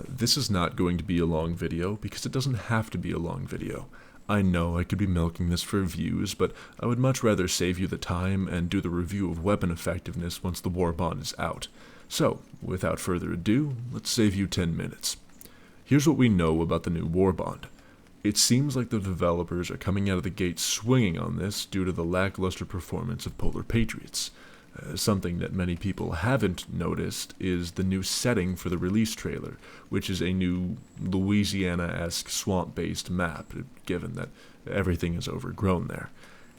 This is not going to be a long video because it doesn't have to be a long video. I know I could be milking this for views, but I would much rather save you the time and do the review of weapon effectiveness once the Warbond is out. So, without further ado, let's save you 10 minutes. Here's what we know about the new Warbond. It seems like the developers are coming out of the gate swinging on this due to the lackluster performance of Polar Patriots. Something that many people haven't noticed is the new setting for the release trailer, which is a new Louisiana-esque swamp-based map, given that everything is overgrown there.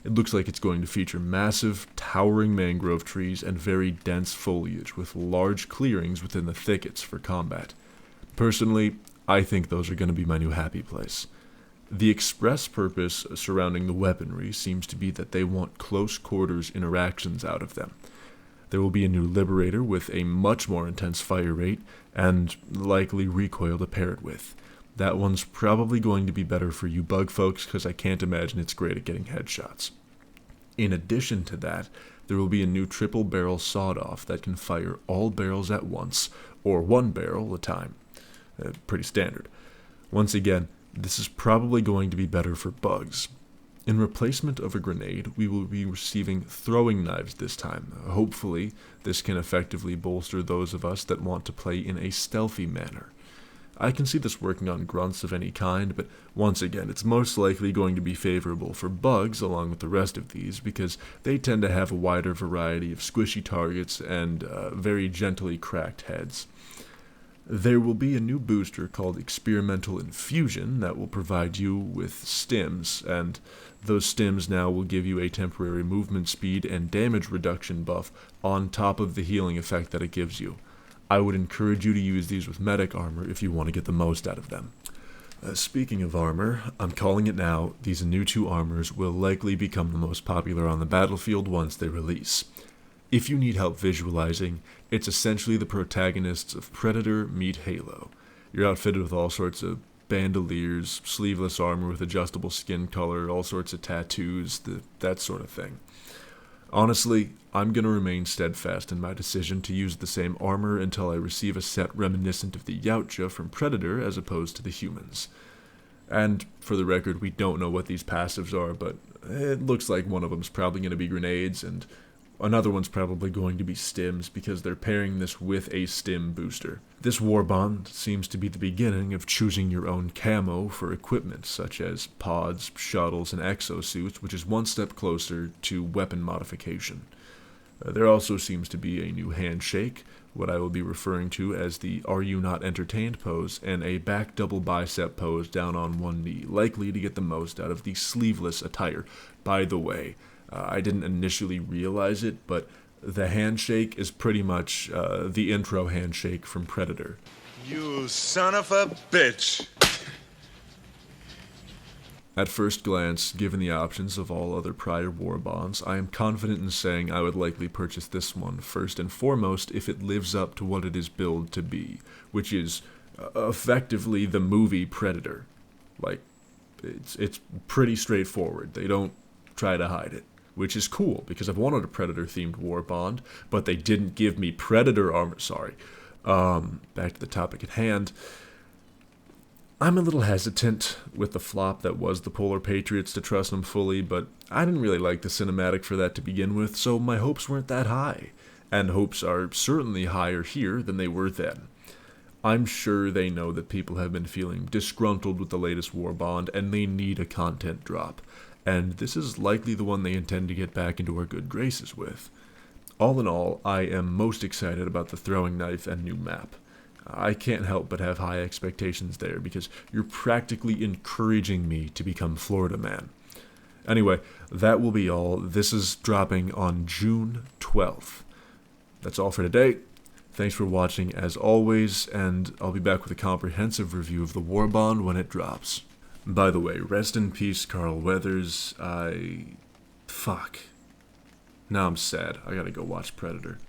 It looks like it's going to feature massive, towering mangrove trees and very dense foliage with large clearings within the thickets for combat. Personally, I think those are going to be my new happy place. The express purpose surrounding the weaponry seems to be that they want close quarters interactions out of them. There will be a new Liberator with a much more intense fire rate and likely recoil to pair it with. That one's probably going to be better for you bug folks because I can't imagine it's great at getting headshots. In addition to that, there will be a new triple barrel sawed-off that can fire all barrels at once, or one barrel at a time. Pretty standard. Once again, this is probably going to be better for bugs. In replacement of a grenade, we will be receiving throwing knives this time. Hopefully, this can effectively bolster those of us that want to play in a stealthy manner. I can see this working on grunts of any kind, but once again, it's most likely going to be favorable for bugs along with the rest of these because they tend to have a wider variety of squishy targets and very gently cracked heads. There will be a new booster called Experimental Infusion that will provide you with stims, and those stims now will give you a temporary movement speed and damage reduction buff on top of the healing effect that it gives you. I would encourage you to use these with medic armor if you want to get the most out of them. Speaking of armor, I'm calling it now, these new two armors will likely become the most popular on the battlefield once they release. If you need help visualizing, it's essentially the protagonists of Predator meet Halo. You're outfitted with all sorts of bandoliers, sleeveless armor with adjustable skin color, all sorts of tattoos, that sort of thing. Honestly, I'm going to remain steadfast in my decision to use the same armor until I receive a set reminiscent of the Yautja from Predator as opposed to the humans. And, for the record, we don't know what these passives are, but it looks like one of them's probably going to be grenades, and another one's probably going to be stims because they're pairing this with a stim booster. This Warbond seems to be the beginning of choosing your own camo for equipment such as pods, shuttles, and exosuits, which is one step closer to weapon modification. There also seems to be a new handshake, what I will be referring to as the Are You Not Entertained pose, and a back double bicep pose down on one knee, likely to get the most out of the sleeveless attire. By the way, I didn't initially realize it, but the handshake is pretty much the intro handshake from Predator. You son of a bitch! At first glance, given the options of all other prior Warbonds, I am confident in saying I would likely purchase this one first and foremost if it lives up to what it is billed to be, which is effectively the movie Predator. Like, it's pretty straightforward. They don't try to hide it, which is cool because I've wanted a Predator-themed Warbond, but they didn't give me Predator armor. Sorry. Back to the topic at hand. I'm a little hesitant with the flop that was the Polar Patriots to trust them fully, but I didn't really like the cinematic for that to begin with, so my hopes weren't that high. And hopes are certainly higher here than they were then. I'm sure they know that people have been feeling disgruntled with the latest Warbond, and they need a content drop. And this is likely the one they intend to get back into our good graces with. All in all, I am most excited about the throwing knife and new map. I can't help but have high expectations there because you're practically encouraging me to become Florida Man. Anyway, that will be all. This is dropping on June 12th. That's all for today. Thanks for watching as always, and I'll be back with a comprehensive review of the Warbond when it drops. By the way, rest in peace, Carl Weathers. Fuck. Now I'm sad. I gotta go watch Predator.